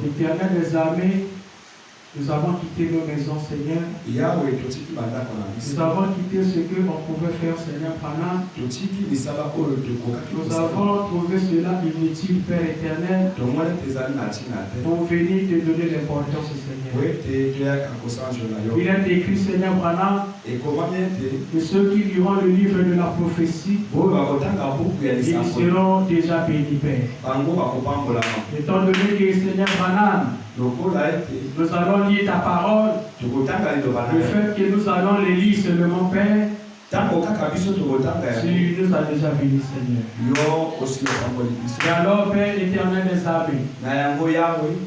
Éternel des armées, nous avons quitté nos maisons, Seigneur. Nous avons quitté ce qu'on pouvait faire, Seigneur, pendant. Nous avons trouvé cela inutile, Père éternel. Pour venir te donner l'importance, Seigneur. Il est écrit, Seigneur, pendant que ceux qui liront le livre de la prophétie, ils seront déjà bénis, Père. Étant donné que, Seigneur, pendant nous allons lire ta parole. Le fait que nous allons les lire seulement, Père, tu nous as déjà bénis, Seigneur. Et alors, Père éternel des armées,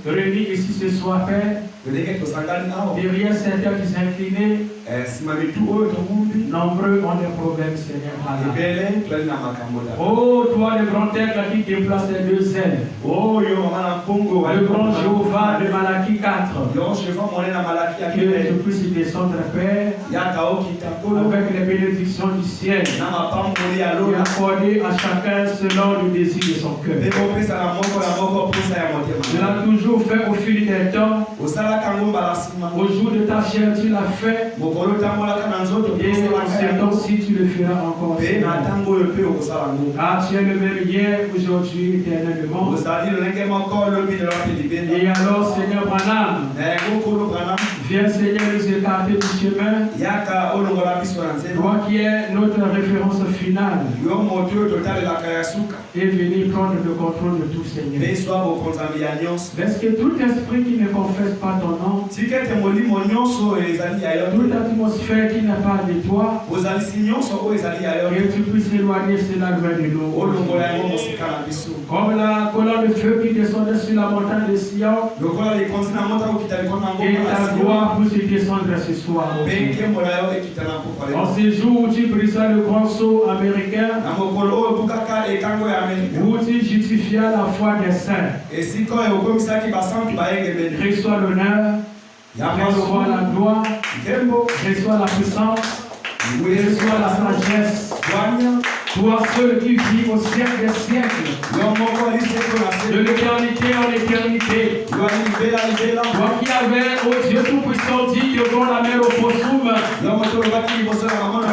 réunis ici ce soir, Père, derrière certains qui s'inclinaient, nombreux ont des problèmes, Seigneur. Oh, toi, le grand aigle qui déplace les deux ailes. Oh, le grand Jéhovah de Malachie 4. Que tu puisses descendre, Père, avec les bénédictions du ciel, et accorder à chacun selon le désir de son cœur. Tu l'as toujours fait au fil des temps. Au jour de ta chair, tu l'as fait. Et en ce temps-ci, tu le feras encore. Ah, tu es le même hier, aujourd'hui, éternellement. Et alors, Seigneur Branham, Viens Seigneur nous écarter du chemin. Toi qui es notre référence finale. Et venir prendre le contrôle de tout Seigneur. Laisse que tout esprit qui ne confesse pas ton nom, toute atmosphère qui n'a pas de toi, que tu puisses éloigner cela loin de nous. Comme la colonne de feu qui descendait sur la montagne de Sion, et ta gloire puisse descendre ce soir. En ce jour où tu briseras le grand sceau américain, où tu justifias la foi des saints, reçois l'honneur, reçois la gloire, reçois la puissance, reçois la sagesse. Toi seul qui vis au siècle des siècles, de l'éternité en éternité. Toi qui avais, ô Dieu Tout-Puissant, dit devant la mer au possum, la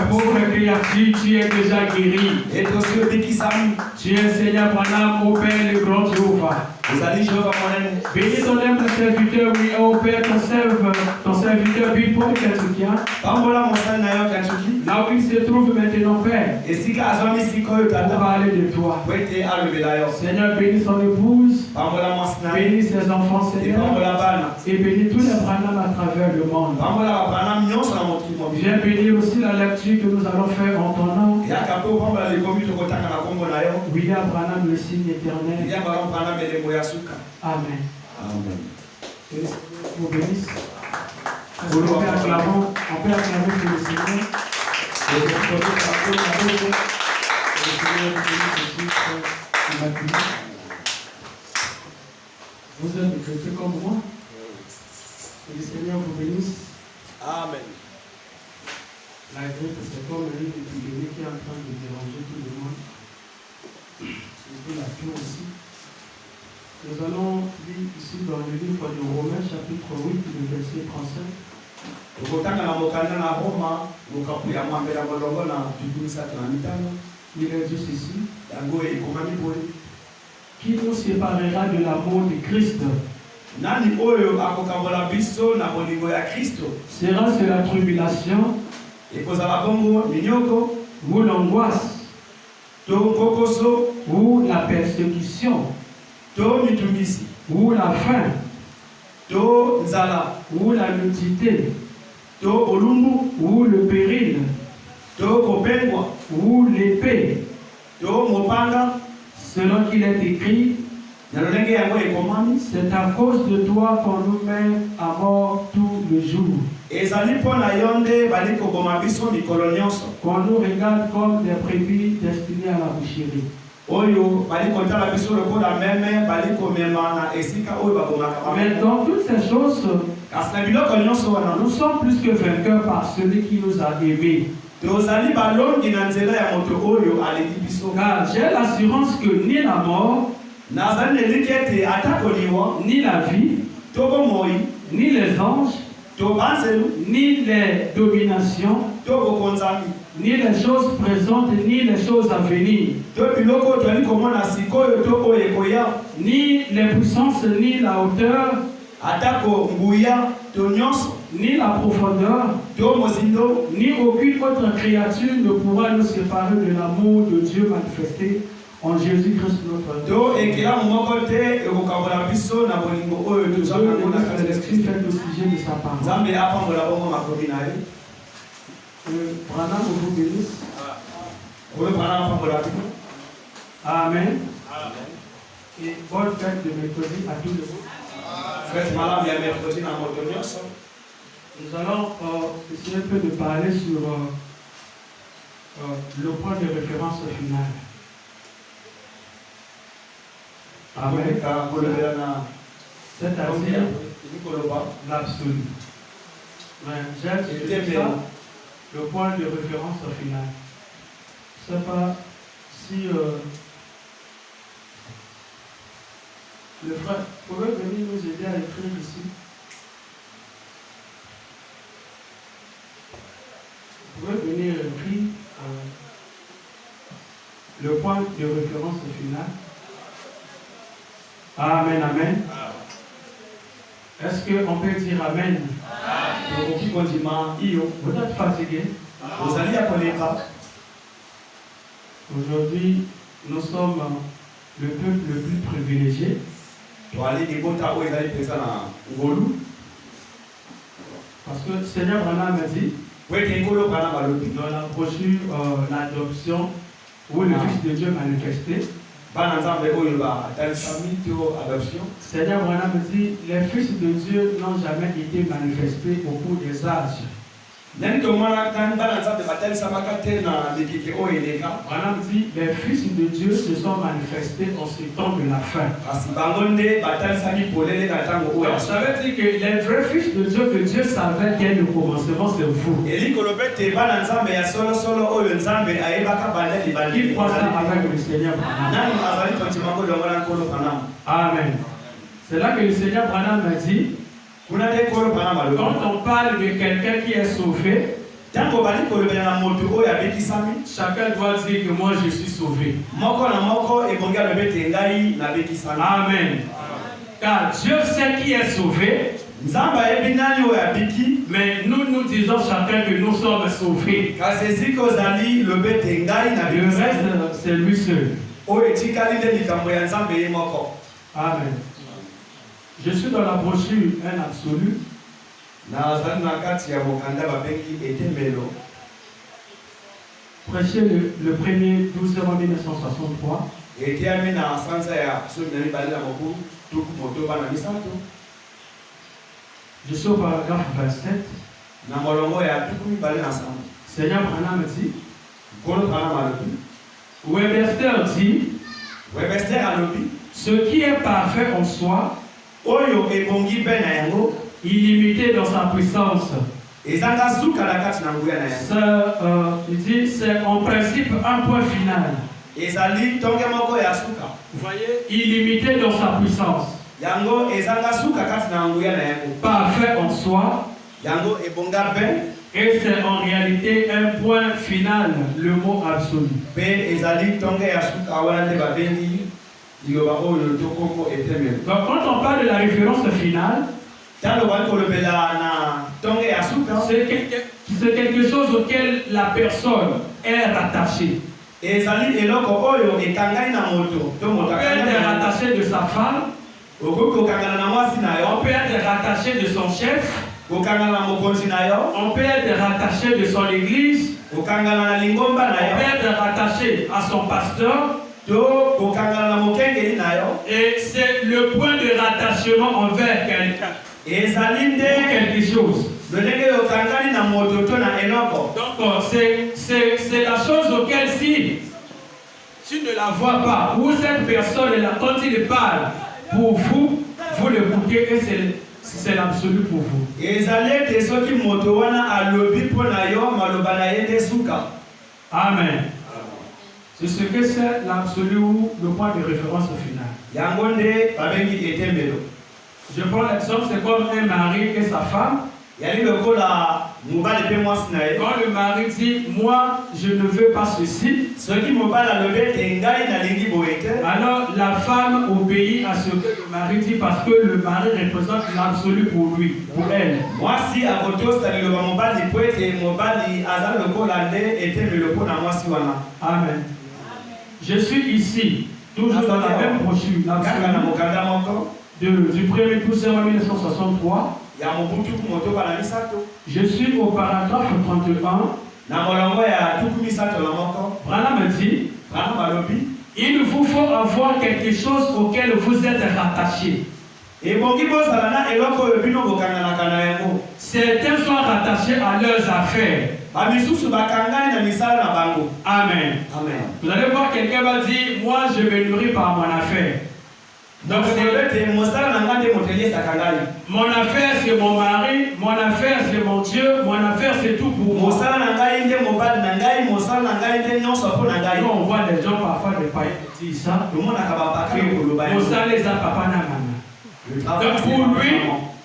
pauvre créature, tu es déjà guéri. Tu es Seigneur Branham, ô Père le grand Jéhovah. Bénis ton humble serviteur, oui, ô Père, ton serviteur Bill Paul Kentuckien. Là où il se trouve maintenant, Père, pour parler de toi. Seigneur, bénis son épouse, bénis ses enfants, Seigneur, et bénis tous les Branham à travers le monde. Viens bénir aussi la lecture que nous allons faire en ton nom. William Branham, le signe éternel. Amen. Amen. Que le Seigneur vous bénisse. On peut acclamer pour le Seigneur. Le Seigneur vous bénisse. Vous êtes des chrétiens comme moi. Que le Seigneur vous bénisse. Amen. La grippe, c'est comme une épidémie qui est en train de déranger tout le monde. C'est la peur aussi. Nous allons lire ici dans le livre de Romains, chapitre 8, le verset 35. Il est dit ceci. Qui nous séparera de l'amour de Christ? Sera-ce la tribulation, ou l'angoisse, ou la persécution, ou la faim, ou la nudité, ou le péril, ou l'épée, selon qu'il est écrit, c'est à cause de toi qu'on nous met à mort tout le jour. Qu'on nous regarde comme des brebis destinées à la boucherie. Mais dans toutes ces choses, nous sommes plus que vainqueurs par celui qui nous a aimés. Car j'ai l'assurance que ni la mort, ni la vie, ni les anges, ni les dominations, ni les choses présentes, ni les choses à venir, ni les puissances, ni la hauteur, ni la profondeur, ni aucune autre créature ne pourra nous séparer de l'amour de Dieu manifesté en Jésus-Christ notre Dieu. L'Esprit fait le sujet de sa parole. Branham vous bénisse. Amen. Et bonne fête de mercredi à tous les autres. Nous allons essayer un peu de parler sur le point de référence final. Amen. C'est-à-dire l'absolu. J'ai ça, le point de référence final. Je ne sais pas si le frère pourrait venir nous aider à écrire ici. Vous pouvez venir écrire le point de référence final. Amen, amen. Est-ce qu'on peut dire amen? Vous êtes fatigué. Aujourd'hui, nous sommes le peuple le plus privilégié. Parce que le Seigneur Branham m'a dit, dans la brochure l'adoption, où le Fils de Dieu manifesté, Seigneur Branham me dit, les fils de Dieu n'ont jamais été manifestés au cours des âges. Branham dit, les fils de Dieu se sont manifestés en ce temps de la fin. Donc, ça veut dire que les vrais fils de Dieu que Dieu savait dès le commencement, c'est vous. Il croit ça avec le Seigneur Branham. Amen. C'est là que le Seigneur Branham m'a dit, quand on parle de quelqu'un qui est sauvé, chacun doit dire que moi je suis sauvé. Amen. Car Dieu sait qui est sauvé. Mais nous disons chacun que nous sommes sauvés. Le reste, c'est lui seul. Amen. Je suis dans la brochure Un absolu. Prêché le 1er 12 septembre 1963. Je suis au paragraphe 27. Seigneur Branham dit, Webster dit, ce qui est parfait en soi, illimité dans sa puissance. Il dit c'est en principe un point final. Vous voyez, illimité dans sa puissance. Parfait en soi. Et c'est en réalité un point final, le mot absolu. Donc quand on parle de la référence finale, c'est quelque chose auquel la personne est rattachée. On peut être rattaché de sa femme, on peut être rattaché de son chef, on peut être rattaché de son église, on peut être rattaché à son pasteur. Et c'est le point de rattachement envers quelqu'un ou quelque chose. Donc c'est la chose auquel si tu ne la vois pas, ou cette personne là, quand il parle pour vous, vous l'écoutez et c'est l'absolu pour vous. Amen. C'est ce que c'est l'absolu ou le point de référence final. Je prends l'exemple, c'est comme un mari et sa femme. Quand le mari dit, moi je ne veux pas ceci, alors la femme obéit à ce que le mari dit parce que le mari représente l'absolu pour lui, pour elle. Amen. Je suis ici, toujours dans la même brochure, du 1er 12 septembre 1963. Je suis au paragraphe 31. Branham dit, il vous faut avoir quelque chose auquel vous êtes rattaché. Certains sont rattachés à leurs affaires. Amen. Vous allez voir, quelqu'un va dire, moi je me nourris par mon affaire. Donc mon affaire c'est mon mari, mon affaire c'est mon Dieu, mon affaire c'est tout pour moi. Nous on voit des gens parfois des païens qui disent ça. Donc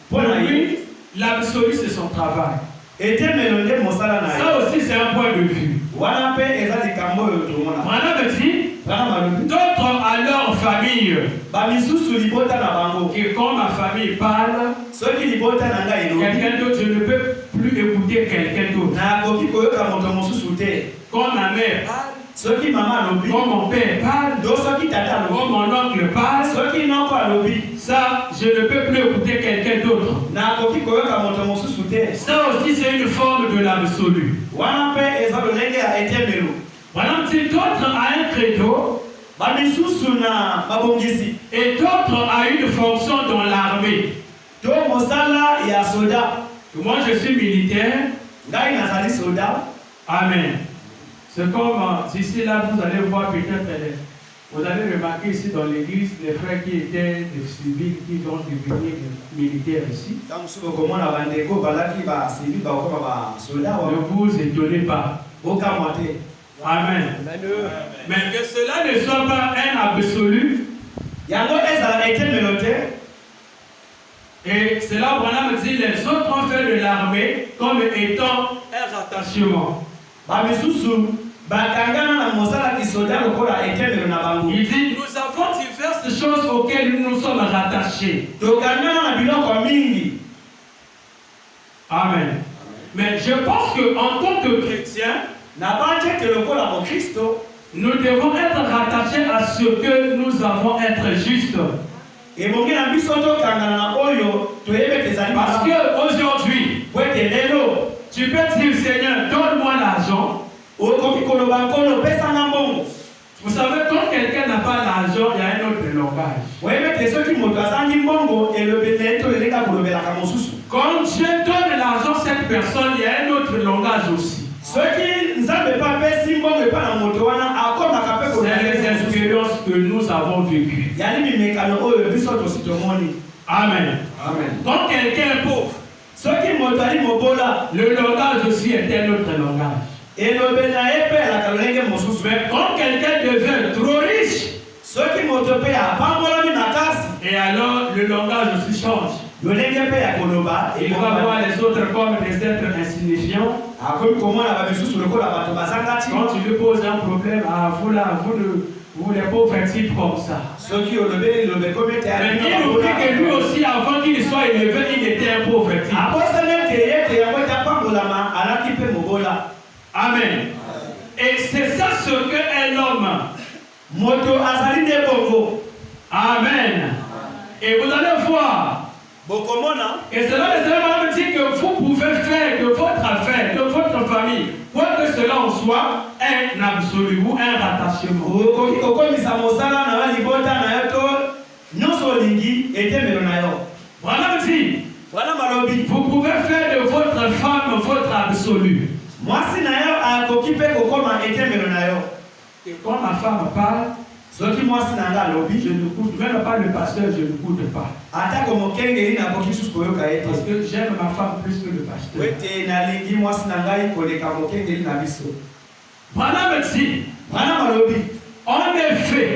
pour lui, l'absolu c'est son travail. Ça aussi c'est un point de vue. D'autres à leur famille, et quand ma famille parle, Quelqu'un d'autre, je ne peux plus écouter quelqu'un d'autre. Quand ma mère parle, quand mon père parle, quand mon oncle parle, ça, je ne peux plus écouter quelqu'un d'autre. Ça aussi, c'est une forme de l'absolu. Voilà, si d'autres a un credo, et d'autres a une fonction dans l'armée. Moi, je suis militaire. Amen. C'est comme ici, là, vous allez voir peut-être, vous allez remarquer ici dans l'église, les frères qui étaient des civils, qui vont devenir militaires ici. Ne vous étonnez pas. Amen. Mais que cela ne soit pas un absolu. Et cela, voilà, me dit, les autres ont fait de l'armée comme étant un rattachement. Il dit, nous avons diverses choses auxquelles nous nous sommes rattachés. Amen. Mais je pense qu'en tant que chrétien, nous devons être rattachés à ce que nous avons être justes. Parce qu'aujourd'hui, tu peux dire, Seigneur, donne-moi l'argent. Vous savez, quand quelqu'un n'a pas l'argent, il y a un autre langage. Quand Dieu donne l'argent à cette personne, il y a un autre langage aussi. C'est les expériences que nous avons vécues. Amen. Quand quelqu'un est pauvre, le langage aussi est un autre langage. Mais quand quelqu'un devient trop riche, et alors le langage aussi change. Il va voir les autres comme des êtres insignifiants. Quand tu lui poses un problème, vous là, vous les pauvres types comme ça. Mais il oublie que lui aussi, avant qu'il soit élevé, il était un pauvre type. Amen. Et c'est ça ce qu'est l'homme. Amen. Et vous allez voir. Et cela me dit que vous pouvez faire de votre affaire, de votre famille, quoi que cela en soit, un absolu ou un rattachement. Voilà me dit. Vous pouvez faire de votre femme votre absolu. Et quand ma femme parle, je n'écoute même pas le pasteur, je n'écoute pas. Parce que j'aime ma femme plus que le pasteur. Voilà me dit. En effet,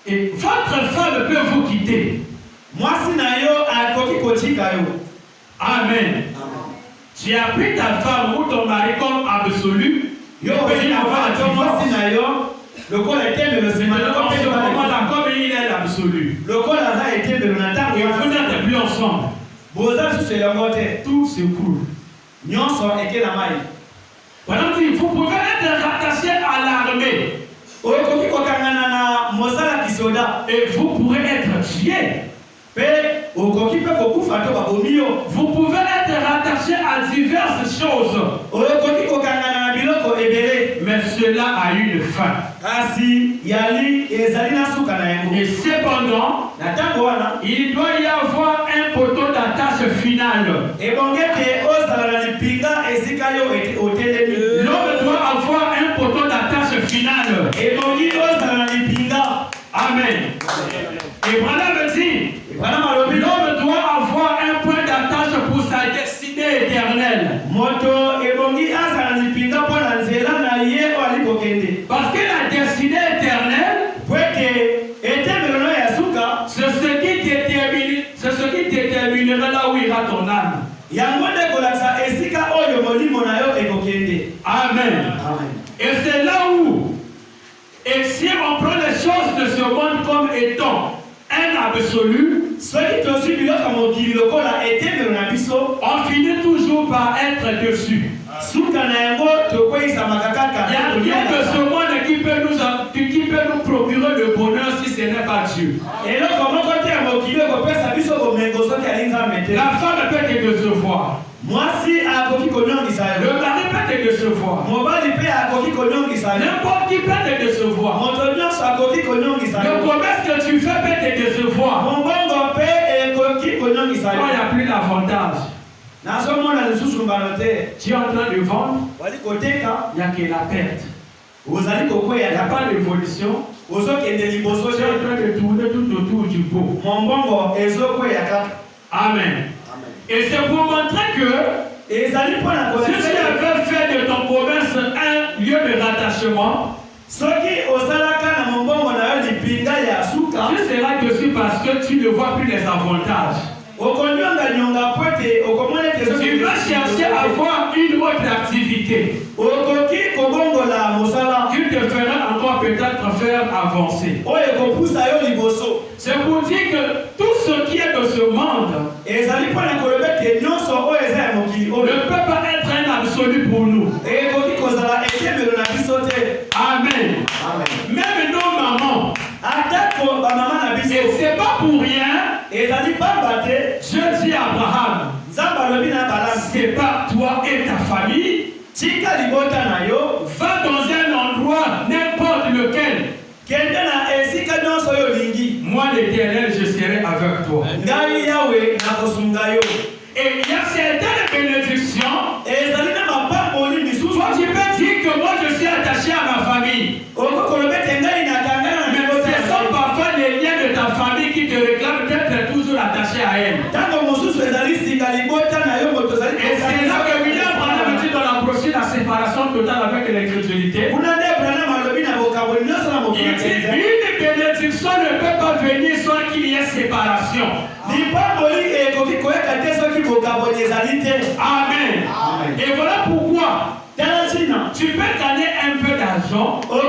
et votre femme peut vous quitter. Amen. Tu as pris ta femme ou ton mari comme absolu. Il peut y avoir un divorce. Comme il est l'absolu. Et vous n'êtes plus ensemble. Tout s'écoule. Voilà, vous pouvez être rattaché à l'armée. Et vous pourrez être tué. Vous pouvez être rattaché à diverses choses. Mais cela a une fin. Et cependant, il doit y avoir un poteau d'attache final. L'homme doit avoir un poteau d'attache final. Amen. Et voilà me dit, l'homme doit avoir un point d'attache pour sa destinée éternelle. Parce que la destinée éternelle, c'est ce qui déterminera là où ira ton âme. Amen. Et c'est là où, et si on prend les choses de ce monde comme étant un absolu, on finit toujours par être dessus. Il n'y a rien de ce monde qui peut nous procurer le bonheur si ce n'est pas Dieu. La femme peut te décevoir. Le mari peut te décevoir. N'importe qui peut te décevoir. Le commerce que tu fais peut te décevoir. Quand il n'y a plus d'avantage. Tu es en train de vendre, il n'y a que la perte. Il n'y a pas d'évolution. Tu es en train de tourner tout autour du pot. Amen. Et c'est pour montrer que si tu avais fait de ton commerce un lieu de rattachement, tu seras dessus parce que tu ne vois plus les avantages. Tu vas chercher à avoir une autre activité qui te fera encore peut-être faire avancer. C'est pour dire que tout ce qui est de ce monde ne peut pas être un absolu pour nous. Amen. Même nos mamans. Et c'est pas pour rien. Je dis à Abraham, c'est pas toi et ta famille. Va dans un endroit, n'importe lequel. Moi, l'Éternel, je serai avec toi. Et il y a certaines bénédictions. Toi, tu peux dire que moi, je suis attaché à ma famille. Mais ce sont parfois les liens de ta famille qui te réclament d'être toujours attaché à elle. Et c'est là que William Branham dit dans la prochaine la séparation totale avec l'incrédulité. Il dit une bénédiction ne peut pas venir sans qu'il y ait séparation. Amen. Et voilà pourquoi tu peux gagner un peu d'argent au lieu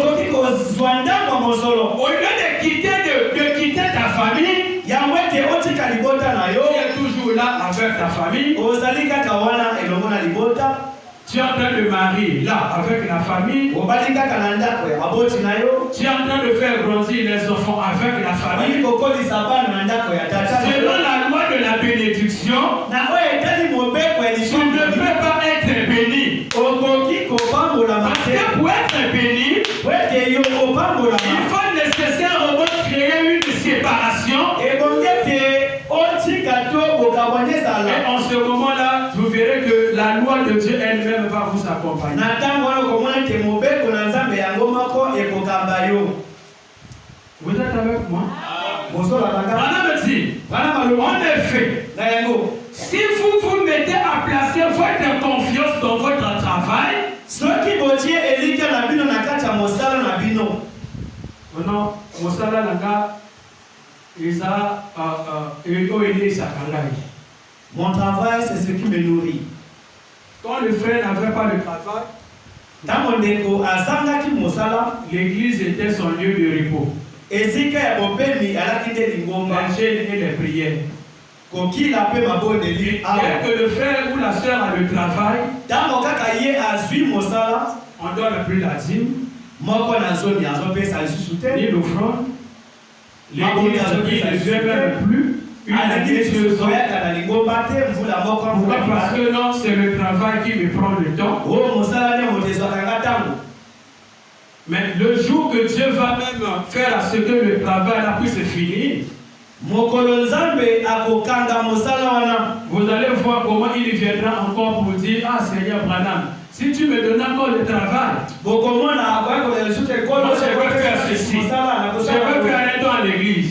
de quitter ta famille. Tu es toujours là avec ta famille. Tu es en train de marier là avec la famille. Tu es en train de faire grandir les enfants avec la famille. Selon la loi de la bénédiction, tu ne peux pas être béni. Parce que pour être béni, il faut nécessairement créer une séparation. Et en ce moment-là, vous verrez que la loi de Dieu elle-même va vous accompagner. Vous êtes avec moi? Madame dit, en effet, si vous mettez à placer votre confiance dans votre travail, mon travail, c'est ce qui me nourrit. Quand le frère n'avait pas de travail, l'église était son lieu de repos. Les jeûnes et les prières. Dès que le frère ou la soeur a le travail, on ne donne plus la dîme, ni l'offrande. L'église ne vient même plus. Pourquoi? Parce que non, c'est le travail qui me prend le temps. Mais le jour que Dieu va même faire à ce que le travail puisse finir, vous allez voir comment il viendra encore pour dire: ah Seigneur Branham, si tu me donnes encore le travail, je vais faire ceci, je vais faire un don à l'église.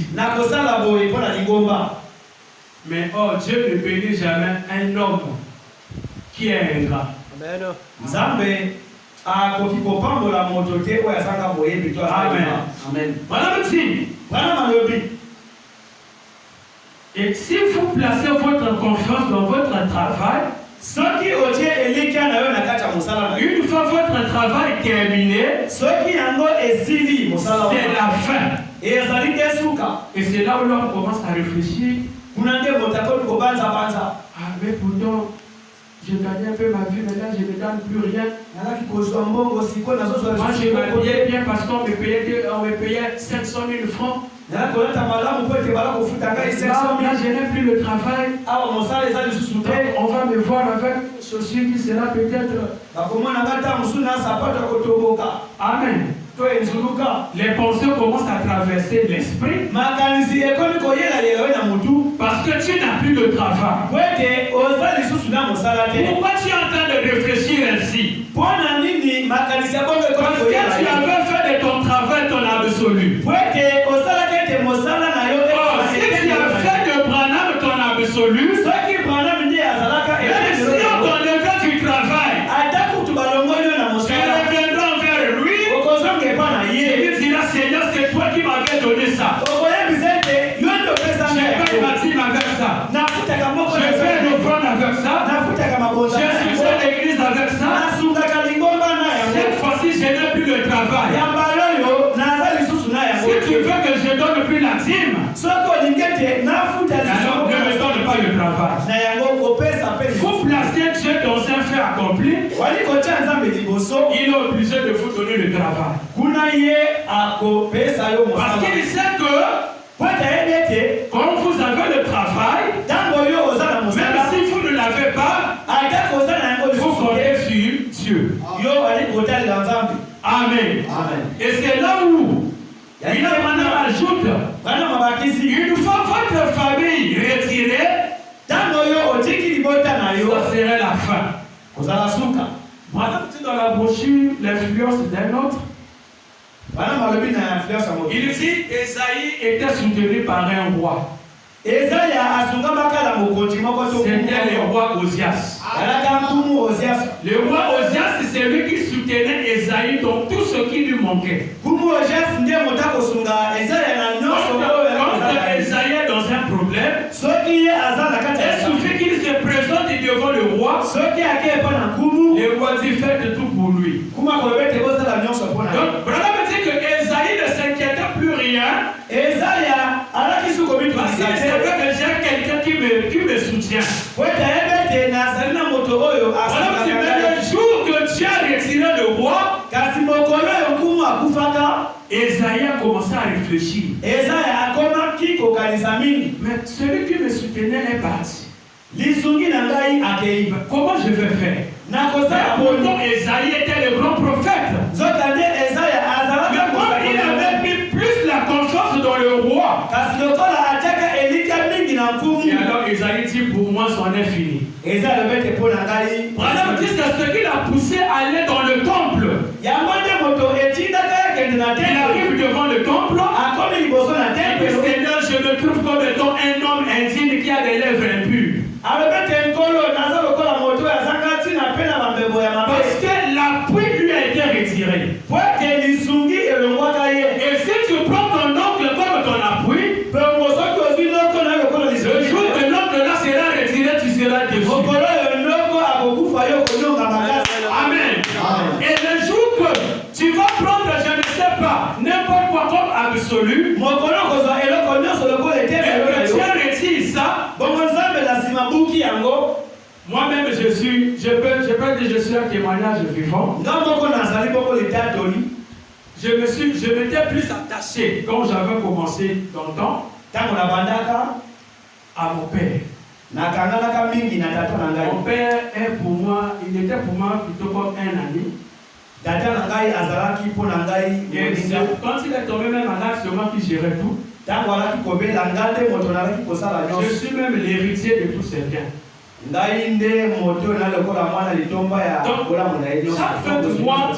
Mais oh, Dieu ne bénit jamais un homme qui est ingrat. Amen. Amen. Madame, et si vous placez votre confiance dans votre travail, une fois votre travail terminé, si c'est la fin. Et c'est là où l'homme commence à réfléchir. Ah, mais pourtant, je gagnais un peu ma vie, maintenant je ne gagne plus rien. Moi, je m'habillais bien parce qu'on me payait 500 000 francs. Là, je n'ai plus le travail. On va me voir avec ceci qui sera peut-être. Amen. Les pensées commencent à traverser l'esprit. Parce que tu n'as plus de travail. Pourquoi tu es en train de réfléchir ainsi? Parce que tu avais fait de ton travail ton absolu. Si tu as fait de Branham ton absolu, même si on t'enlève du travail, tu reviendras vers lui. Il dira, Seigneur, c'est toi qui m'avais donné ça. Je paye ma dîme avec ça. Je paye l'offrande avec ça. Je suis à l'église avec ça. Cette fois-ci, je n'ai plus de travail. Si tu veux que je donne plus la dîme, alors ne me donne pas le travail. Vous placez Dieu dans un fait accompli. Il est obligé de vous donner le travail. Parce qu'il sait que quand vous avez le travail, même si vous ne l'avez pas, vous comptez sur Dieu. Amen. Et c'est là où il ajoute, une fois votre famille retirée, ça serait la fin. Madame dit dans la brochure l'influence d'un autre. Il dit Esaïe était soutenu par un roi. C'était le roi Osias. Le roi Osias, c'est lui qui soutenait Esaïe dans tout ce qui lui manquait. Quand Esaïe est dans un problème, il suffit qu'il se présente devant le roi. Le roi dit faites tout pour lui. Donc, Branham dit que Esaïe ne s'inquiétait plus rien. Parce qu'il savait que j'ai quelqu'un qui me soutient. Mais le jour que Dieu a retiré le roi, Esaïe a commencé à réfléchir. Mais celui qui me soutenait est parti. Comment je vais faire? Pourtant, Esaïe était le grand prophète. Mais comme il avait mis plus la confiance dans le roi, et alors Esaïe dit pour moi, c'en est fini. Branham dit c'est ce qui l'a poussé à aller dans le temple. Il arrive devant le temple. Et Seigneur, je me trouve comme étant un homme indigne qui a des lèvres impures. Parce que l'appui lui a été retiré. Et si tu prends ton oncle comme ton appui, le jour que l'oncle là sera retiré, tu seras déçu. Amen. Et le jour que tu vas prendre, je ne sais pas, n'importe quoi comme absolu, et que tu retires ça, moi-même je peux dire que je suis un témoignage vivant. Je m'étais plus attaché quand j'avais commencé dans le temps à mon père. Mon père est pour moi, il était pour moi plutôt comme un ami. Et quand il est tombé même malade, c'est moi qui gérais tout. Je suis même l'héritier de tous ces biens. Donc, chaque fin de mois,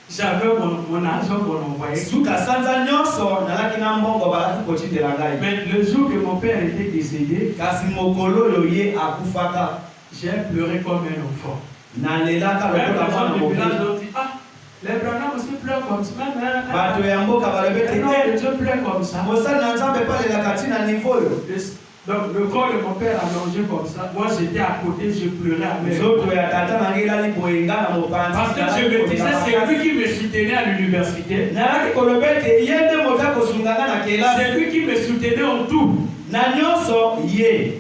j'avais mon argent qu'on envoyait. Mais le jour que mon père était décédé, j'ai pleuré comme un enfant. Les gens du village ont dit, ah, les Branham aussi pleurent comme ça. Dieu pleure comme ça. Donc le corps de mon père allongé comme ça, moi j'étais à côté, je pleurais à mes parce que je me disais, c'est lui qui me soutenait à l'université. C'est lui qui me soutenait en tout.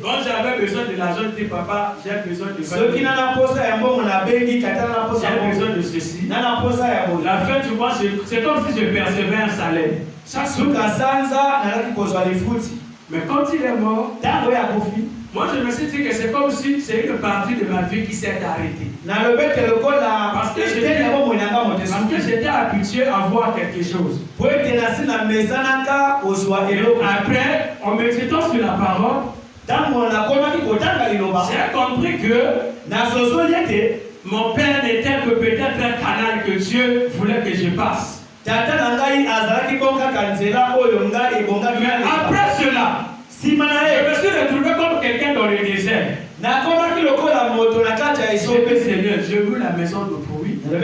Quand j'avais besoin de l'argent, je dis papa, j'ai besoin de ça. J'ai besoin de ceci. La fin du mois, c'est comme si je percevais un salaire. Chaque jour. Mais quand il est mort, moi je me suis dit que c'est comme si c'est une partie de ma vie qui s'est arrêtée. Parce que j'étais habitué à voir quelque chose. Après, en méditant sur la parole, j'ai compris que mon père n'était que peut-être un canal que Dieu voulait que je passe. Mais après cela, je me suis retrouvé comme quelqu'un dans le désert. J'ai vu la maison de bruit. J'ai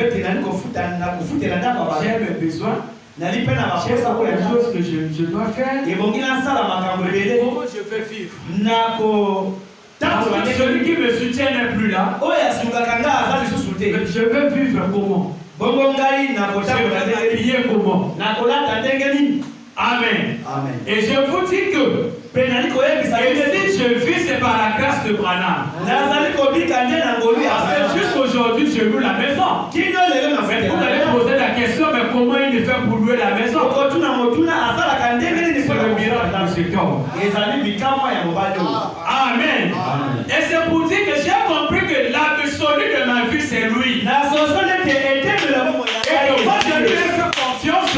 mes besoins. J'ai beaucoup de choses que je dois faire. Comment je vais vivre? Celui qui me soutient n'est plus là. Je vais vivre comment? Je vais m'habiller comment? Amen. Amen. Et je vous dis que si je vis, c'est par la grâce de Branham. Jusqu'aujourd'hui, je loue la maison. Mais vous allez poser la question, mais comment il fait pour louer la maison? C'est le miracle de cet homme. Amen. Et c'est pour dire que j'ai compris que l'absolu de ma vie, c'est lui. Et que moi, je lui ai fait confiance.